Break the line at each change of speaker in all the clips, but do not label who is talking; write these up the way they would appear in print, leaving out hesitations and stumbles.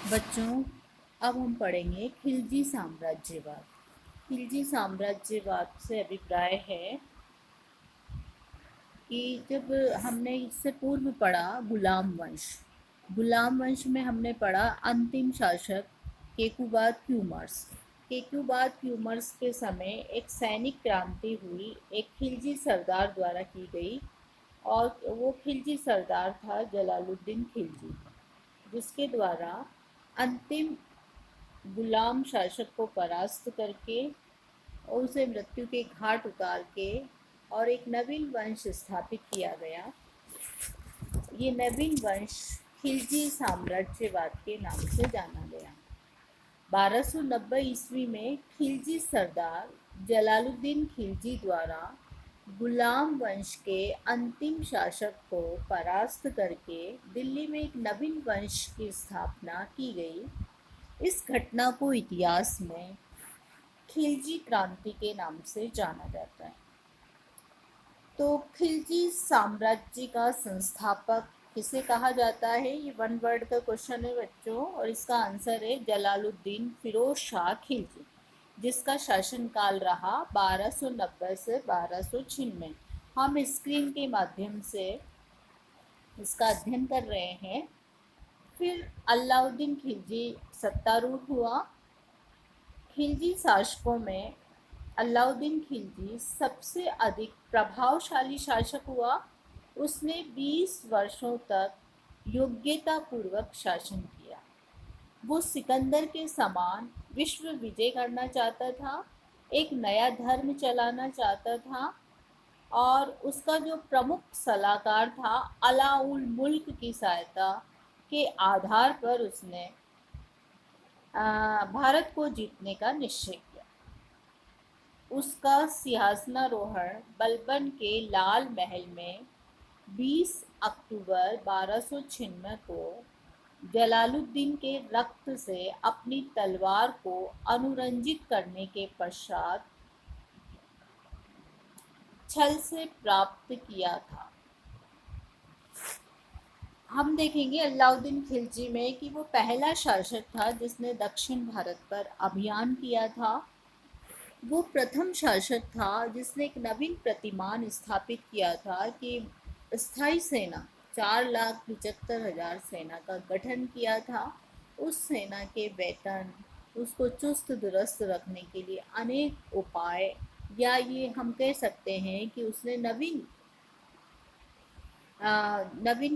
बच्चों, अब हम पढ़ेंगे खिलजी साम्राज्यवाद। खिलजी साम्राज्यवाद से अभिप्राय है कि जब हमने इससे पूर्व पढ़ा गुलाम वंश में हमने पढ़ा अंतिम शासक केकुबाद क्यूमर्स। केकुबाद क्यूमर्स के समय एक सैनिक क्रांति हुई, एक खिलजी सरदार द्वारा की गई, और वो खिलजी सरदार था जलालुद्दीन खिलजी, जिसके द्वारा अंतिम गुलाम शासक को परास्त करके और उसे मृत्यु के घाट उतार के और एक नवीन वंश स्थापित किया गया। ये नवीन वंश खिलजी साम्राज्यवाद के नाम से जाना गया। 1290 ईस्वी में खिलजी सरदार जलालुद्दीन खिलजी द्वारा गुलाम वंश के अंतिम शासक को परास्त करके दिल्ली में एक नवीन वंश की स्थापना की गई। इस घटना को इतिहास में खिलजी क्रांति के नाम से जाना जाता है। तो खिलजी साम्राज्य का संस्थापक किसे कहा जाता है? ये वन वर्ड का क्वेश्चन है बच्चों, और इसका आंसर है जलालुद्दीन फिरोज शाह खिलजी, जिसका शासनकाल रहा 1290 से 1296। हम स्क्रीन के माध्यम से इसका अध्ययन कर रहे हैं। फिर अलाउद्दीन खिलजी सत्तारूढ़ हुआ। खिलजी शासकों में अलाउद्दीन खिलजी सबसे अधिक प्रभावशाली शासक हुआ। उसने 20 वर्षों तक योग्यतापूर्वक शासन किया। वो सिकंदर के समान विश्व विजय करना चाहता था, एक नया धर्म चलाना चाहता था, और उसका जो प्रमुख सलाहकार था अलाउल मुल्क की सहायता के आधार पर उसने भारत को जीतने का निश्चय किया। उसका सिंहासनारोहण बलबन के लाल महल में 20 अक्टूबर 1296 को जलालुद्दीन के रक्त से अपनी तलवार को अनुरंजित करने के पश्चात छल से प्राप्त किया था। हम देखेंगे अलाउद्दीन खिलजी में कि वो पहला शासक था जिसने दक्षिण भारत पर अभियान किया था। वो प्रथम शासक था जिसने एक नवीन प्रतिमान स्थापित किया था कि स्थायी सेना 4,75,000 सेना का गठन किया था। उस सेना के वेतन, उसको चुस्त दुरुस्त रखने के लिए अनेक उपाय, या ये हम कह सकते हैं कि उसने नवीन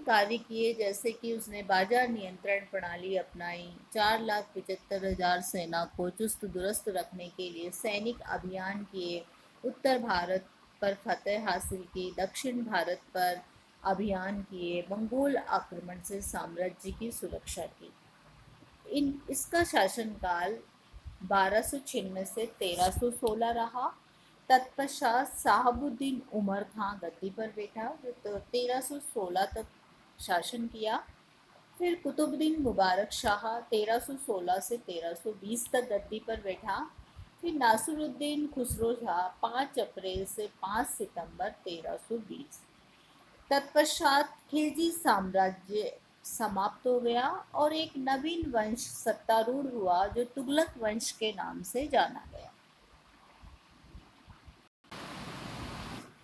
कार्य किए, जैसे कि उसने बाजार नियंत्रण प्रणाली अपनाई, 4,75,000 सेना को चुस्त दुरुस्त रखने के लिए सैनिक अभियान किए, उत्तर भारत पर फतह हासिल की, दक्षिण भारत पर अभियान किए, मंगोल आक्रमण से साम्राज्य की सुरक्षा की। इसका शासनकाल 1296 से 1316 रहा। तत्पश्चात साहबुद्दीन उमर खां गद्दी पर बैठा, जो 1316 तक शासन किया। फिर कुतुबुद्दीन मुबारक शाह 1316 से 1320 तक गद्दी पर बैठा। फिर नासिरुद्दीन खुसरो शाह 5 अप्रैल से 5 सितंबर 1320। तत्पश्चात खिलजी साम्राज्य समाप्त हो गया और एक नवीन वंश सत्तारूढ़ हुआ जो तुगलक वंश के नाम से जाना गया।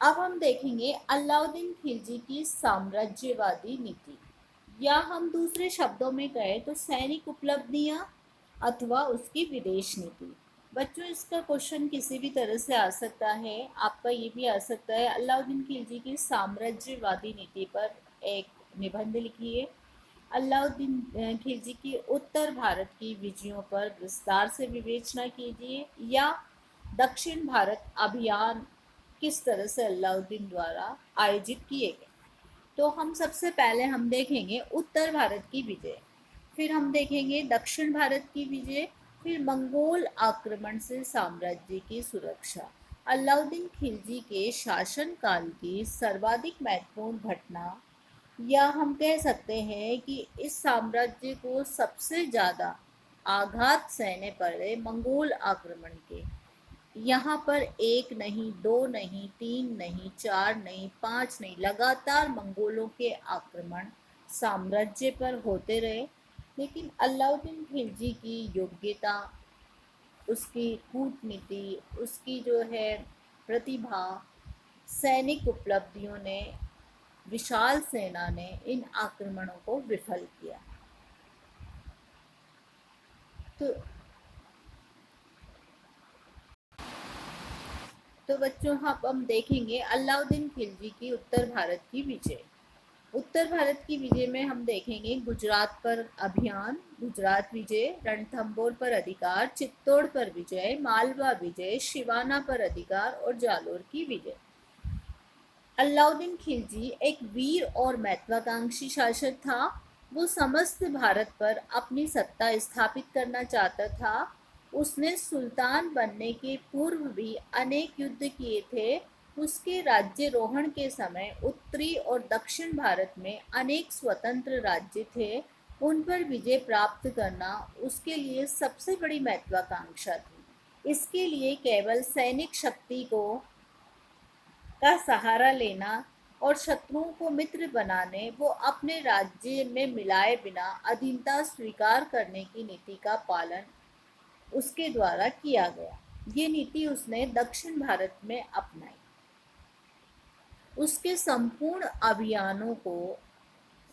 अब हम देखेंगे अलाउद्दीन खिलजी की साम्राज्यवादी नीति, या हम दूसरे शब्दों में कहें तो सैनिक उपलब्धियां अथवा उसकी विदेश नीति। बच्चों, इसका क्वेश्चन किसी भी तरह से आ सकता है। आपका ये भी आ सकता है अलाउद्दीन खिलजी की साम्राज्यवादी नीति पर एक निबंध लिखिए। अलाउद्दीन खिलजी की उत्तर भारत की विजयों पर विस्तार से विवेचना कीजिए, या दक्षिण भारत अभियान किस तरह से अलाउद्दीन द्वारा आयोजित किए गए। तो हम सबसे पहले हम देखेंगे उत्तर भारत की विजय, फिर हम देखेंगे दक्षिण भारत की विजय, फिर मंगोल आक्रमण से साम्राज्य की सुरक्षा। अलाउद्दीन खिलजी के शासनकाल की सर्वाधिक महत्वपूर्ण घटना, या हम कह सकते हैं कि इस साम्राज्य को सबसे ज़्यादा आघात सहने पड़े मंगोल आक्रमण के। यहाँ पर एक नहीं, दो नहीं, तीन नहीं, चार नहीं, पांच नहीं, लगातार मंगोलों के आक्रमण साम्राज्य पर होते रहे। लेकिन अलाउद्दीन खिलजी की योग्यता, उसकी कूटनीति, उसकी जो है प्रतिभा, सैनिक उपलब्धियों ने, विशाल सेना ने इन आक्रमणों को विफल किया। तो बच्चों, हम देखेंगे अलाउद्दीन खिलजी की उत्तर भारत की विजय। उत्तर भारत की विजय में हम देखेंगे गुजरात पर अभियान, गुजरात विजय, रणथंभौर पर अधिकार, चित्तौड़ पर विजय, मालवा विजय, शिवाना पर अधिकार और जालोर की विजय। अलाउद्दीन खिलजी एक वीर और महत्वाकांक्षी शासक था। वो समस्त भारत पर अपनी सत्ता स्थापित करना चाहता था। उसने सुल्तान बनने के पूर्व भी अनेक युद्ध किए थे। उसके राज्यारोहण के समय उत्तरी और दक्षिण भारत में अनेक स्वतंत्र राज्य थे। उन पर विजय प्राप्त करना उसके लिए सबसे बड़ी महत्वाकांक्षा थी। इसके लिए केवल सैनिक शक्ति को का सहारा लेना और शत्रुओं को मित्र बनाने, वो अपने राज्य में मिलाए बिना अधीनता स्वीकार करने की नीति का पालन उसके द्वारा किया गया। ये नीति उसने दक्षिण भारत में अपनाई। उसके संपूर्ण अभियानों को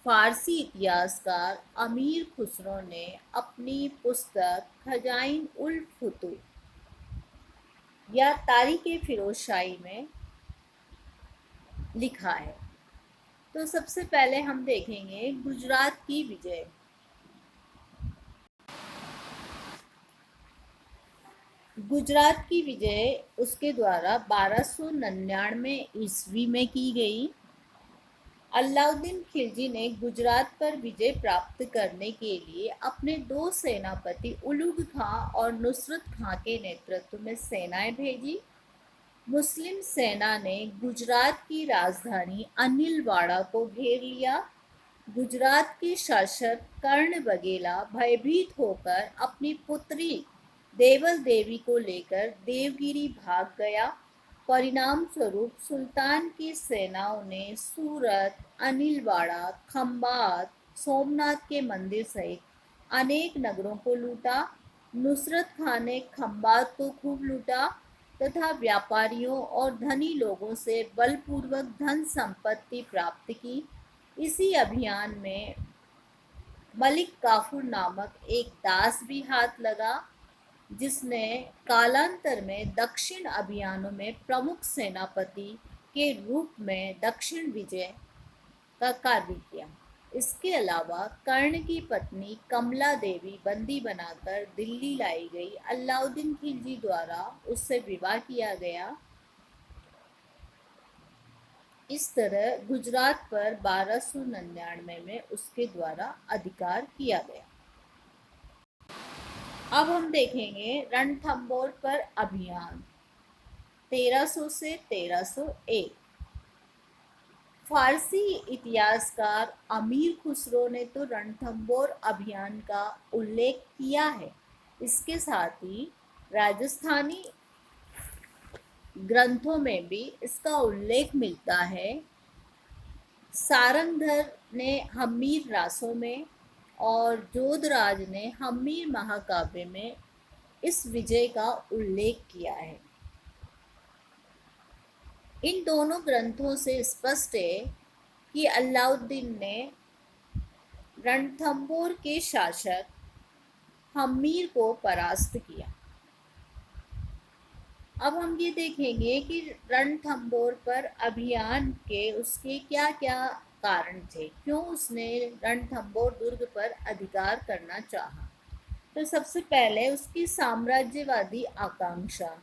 फारसी इतिहासकार अमीर खुसरो ने अपनी पुस्तक खजाइन उल फुतूह या तारीख फिरोजशाही में लिखा है। तो सबसे पहले हम देखेंगे गुजरात की विजय। गुजरात की विजय उसके द्वारा 1299 ईस्वी में की गई। अलाउद्दीन खिलजी ने गुजरात पर विजय प्राप्त करने के लिए अपने दो सेनापति उलुग खां और नुसरत खां के नेतृत्व में सेनाएं भेजी। मुस्लिम सेना ने गुजरात की राजधानी अनिलवाड़ा को घेर लिया। गुजरात के शासक कर्ण बघेला भयभीत होकर अपनी पुत्री देवल देवी को लेकर देवगिरी भाग गया। परिणाम स्वरूप सुल्तान की सेनाओं ने सूरत, अनिलवाड़ा, खंभात, सोमनाथ के मंदिर सहित अनेक नगरों को लूटा। नुसरत खान ने खंभात को खूब लूटा तथा व्यापारियों और धनी लोगों से बलपूर्वक धन संपत्ति प्राप्त की। इसी अभियान में मलिक काफूर नामक एक दास भी हाथ लगा, जिसने कालांतर में दक्षिण अभियानों में प्रमुख सेनापति के रूप में दक्षिण विजय का कार्य किया। इसके अलावा कर्ण की पत्नी कमला देवी बंदी बनाकर दिल्ली लाई गई। अलाउद्दीन खिलजी द्वारा उससे विवाह किया गया। इस तरह गुजरात पर 1299 में उसके द्वारा अधिकार किया गया। अब हम देखेंगे रणथंभौर पर अभियान 1300 से 1301। फारसी इतिहासकार अमीर खुसरो ने तो रणथंभौर अभियान का उल्लेख किया है। इसके साथ ही राजस्थानी ग्रंथों में भी इसका उल्लेख मिलता है। सारंगधर ने हम्मीर रासों में और जोधराज ने हम्मीर महाकाव्य में इस विजय का उल्लेख किया है। इन दोनों ग्रंथों से स्पष्ट है कि अलाउद्दीन ने रणथंभौर के शासक हम्मीर को परास्त किया। अब हम ये देखेंगे कि रणथंभौर पर अभियान के उसके क्या क्या कारण थे, क्यों उसने रणथंभौर दुर्ग पर अधिकार करना चाहा। तो सबसे पहले उसकी साम्राज्यवादी आकांक्षा।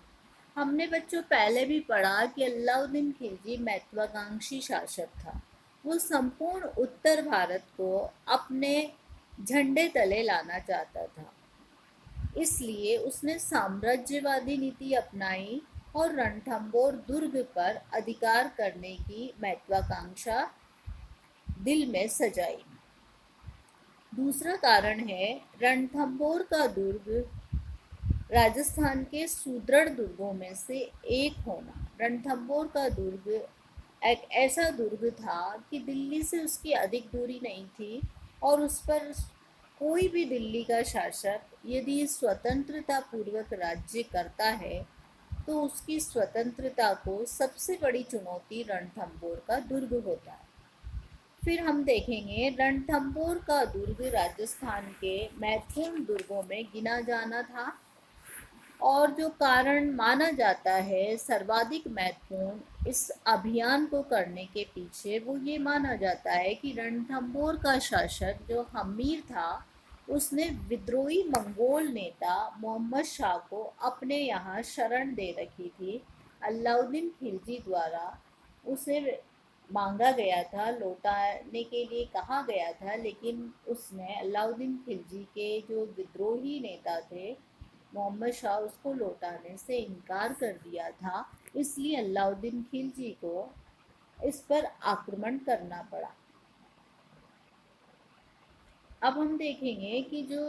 हमने बच्चों पहले भी पढ़ा कि अलाउद्दीन खिलजी महत्वाकांक्षी शासक था। वो संपूर्ण उत्तर भारत को अपने झंडे तले लाना चाहता था। इसलिए उसने साम्राज्यवादी नीति अपनाई और रणथंभौर दुर्ग पर अधिकार करने की महत्वाकांक्षा दिल में सजाई। दूसरा कारण है रणथंभौर का दुर्ग राजस्थान के सुदृढ़ दुर्गों में से एक होना। रणथंभौर का दुर्ग एक ऐसा दुर्ग था कि दिल्ली से उसकी अधिक दूरी नहीं थी और उस पर कोई भी दिल्ली का शासक यदि स्वतंत्रता पूर्वक राज्य करता है तो उसकी स्वतंत्रता को सबसे बड़ी चुनौती रणथंभौर का दुर्ग होता है। फिर हम देखेंगे रणथंभौर का दुर्ग राजस्थान के महत्वपूर्ण दुर्गों में गिना जाना था और जो कारण माना जाता है सर्वाधिक महत्वपूर्ण इस अभियान को करने के पीछे वो ये माना जाता है कि रणथंभौर का शासक जो हमीर था उसने विद्रोही मंगोल नेता मोहम्मद शाह को अपने यहाँ शरण दे रखी थी। अलाउद्दीन खिलजी द्वारा उसे मांगा गया था, लौटाने के लिए कहा गया था, लेकिन उसने अलाउद्दीन खिलजी के जो विद्रोही नेता थे मोहम्मद शाह उसको लौटाने से इनकार कर दिया था। इसलिए अलाउद्दीन खिलजी को इस पर आक्रमण करना पड़ा। अब हम देखेंगे कि जो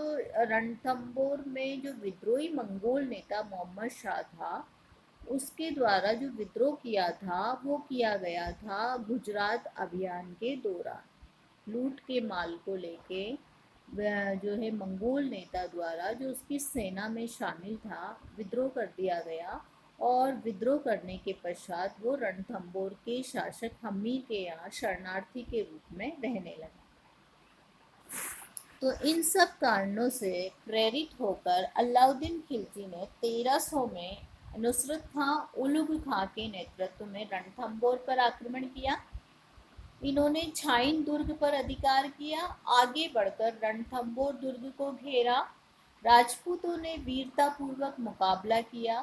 रणथंभौर में जो विद्रोही मंगोल नेता मोहम्मद शाह था उसके द्वारा जो विद्रोह किया था वो किया गया था गुजरात अभियान के दौरान। लूट के माल को लेके जो है मंगोल नेता द्वारा जो उसकी सेना में शामिल था विद्रोह कर दिया गया और विद्रोह करने के पश्चात वो रणथंभौर के शासक हमीर के यहाँ शरणार्थी के रूप में रहने लगा। तो इन सब कारणों से प्रेरित होकर अलाउद्दीन खिलजी ने 1300 में नुसरत खां उलुग खां के नेतृत्व में रणथंभौर पर आक्रमण किया। इन्होंने छाइन दुर्ग पर अधिकार किया, आगे बढ़कर रणथंभौर दुर्ग को घेरा। राजपूतों ने वीरतापूर्वक मुकाबला किया।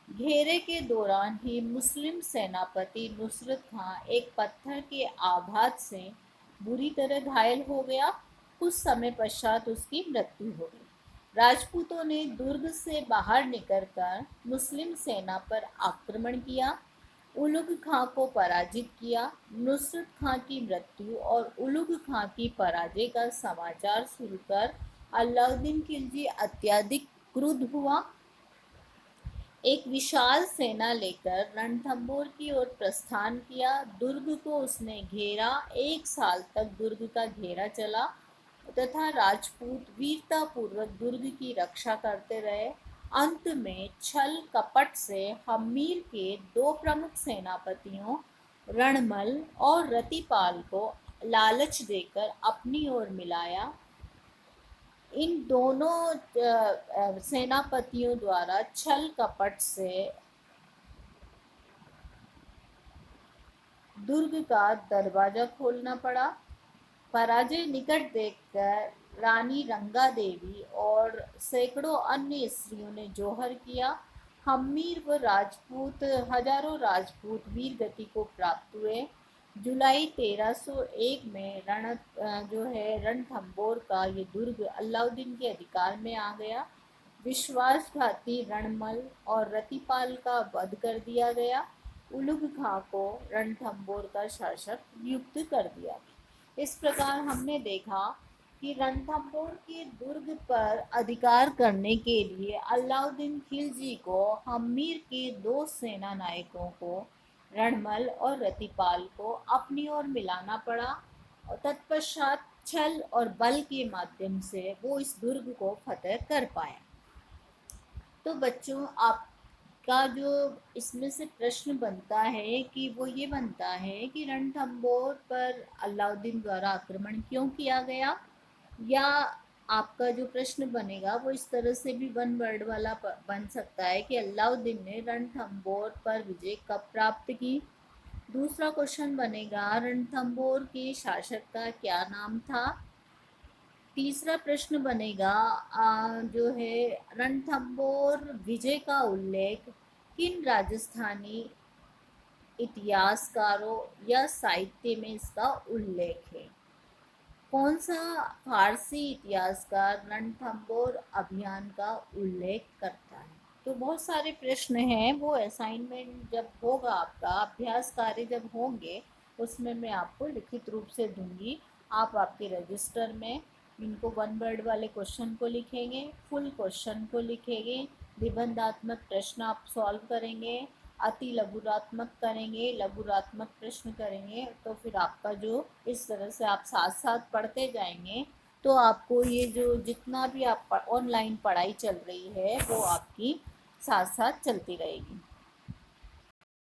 घेरे के दौरान ही मुस्लिम सेनापति नुसरत खां एक पत्थर के आघात से बुरी तरह घायल हो गया। कुछ समय पश्चात उसकी मृत्यु हो गई। राजपूतों ने दुर्ग से बाहर निकलकर मुस्लिम सेना पर आक्रमण किया, उलुग खां को पराजित किया। नुसरत खां की मृत्यु और उलुग खां की पराजय का समाचार सुनकर अलाउद्दीन खिलजी अत्यधिक क्रुद्ध हुआ। एक विशाल सेना लेकर रणथंभौर की ओर प्रस्थान किया। दुर्ग को उसने घेरा। 1 साल तक दुर्ग का घेरा चला तथा राजपूत वीरतापूर्वक दुर्ग की रक्षा करते रहे। अंत में छल कपट से हम्मीर के 2 प्रमुख सेनापतियों रणमल और रतिपाल को लालच देकर अपनी ओर मिलाया। इन दोनों सेनापतियों द्वारा छल कपट से दुर्ग का दरवाजा खोलना पड़ा। पराजय निकट देखकर रानी रंगा देवी और सैकड़ों अन्य स्त्रियों ने जोहर किया। हम्मीर व राजपूत हजारों राजपूत वीर गति को प्राप्त हुए। जुलाई 1301 में जो है रणथंभौर का ये दुर्ग अलाउद्दीन के अधिकार में आ गया। विश्वासघाती रणमल और रतिपाल का वध कर दिया गया। उलुग खां को रणथंभौर का शासक नियुक्त कर दिया गया। इस प्रकार हमने देखा कि रणथंभौर के दुर्ग पर अधिकार करने के लिए अलाउद्दीन खिलजी को हम्मीर के 2 सेना नायकों को रणमल और रतिपाल को अपनी ओर मिलाना पड़ा और तत्पश्चात छल और बल के माध्यम से वो इस दुर्ग को फतेह कर पाया। तो बच्चों आपका जो इसमें से प्रश्न बनता है कि वो ये बनता है कि रणथंभौर पर अलाउद्दीन द्वारा आक्रमण क्यों किया गया, या आपका जो प्रश्न बनेगा वो इस तरह से भी 1 वर्ड वाला बन सकता है कि अलाउद्दीन ने रणथंभौर पर विजय कब प्राप्त की। दूसरा क्वेश्चन बनेगा रणथंभौर के शासक का क्या नाम था। तीसरा प्रश्न बनेगा जो है रणथंभौर विजय का उल्लेख किन राजस्थानी इतिहासकारों या साहित्य में इसका उल्लेख है। कौन सा फारसी इतिहासकार रणथंभौर अभियान का उल्लेख करता है। तो बहुत सारे प्रश्न हैं, वो असाइनमेंट जब होगा आपका अभ्यास कार्य जब होंगे उसमें मैं आपको लिखित रूप से दूंगी। आप आपके रजिस्टर में इनको 1 वर्ड वाले क्वेश्चन को लिखेंगे, फुल क्वेश्चन को लिखेंगे, निबंधात्मक प्रश्न आप सॉल्व करेंगे, अति लघुरात्मक करेंगे, लघुरात्मक प्रश्न करेंगे। तो फिर आपका जो इस तरह से आप साथ साथ पढ़ते जाएंगे तो आपको ये जो जितना भी आप ऑनलाइन पढ़ाई चल रही है वो आपकी साथ साथ चलती रहेगी।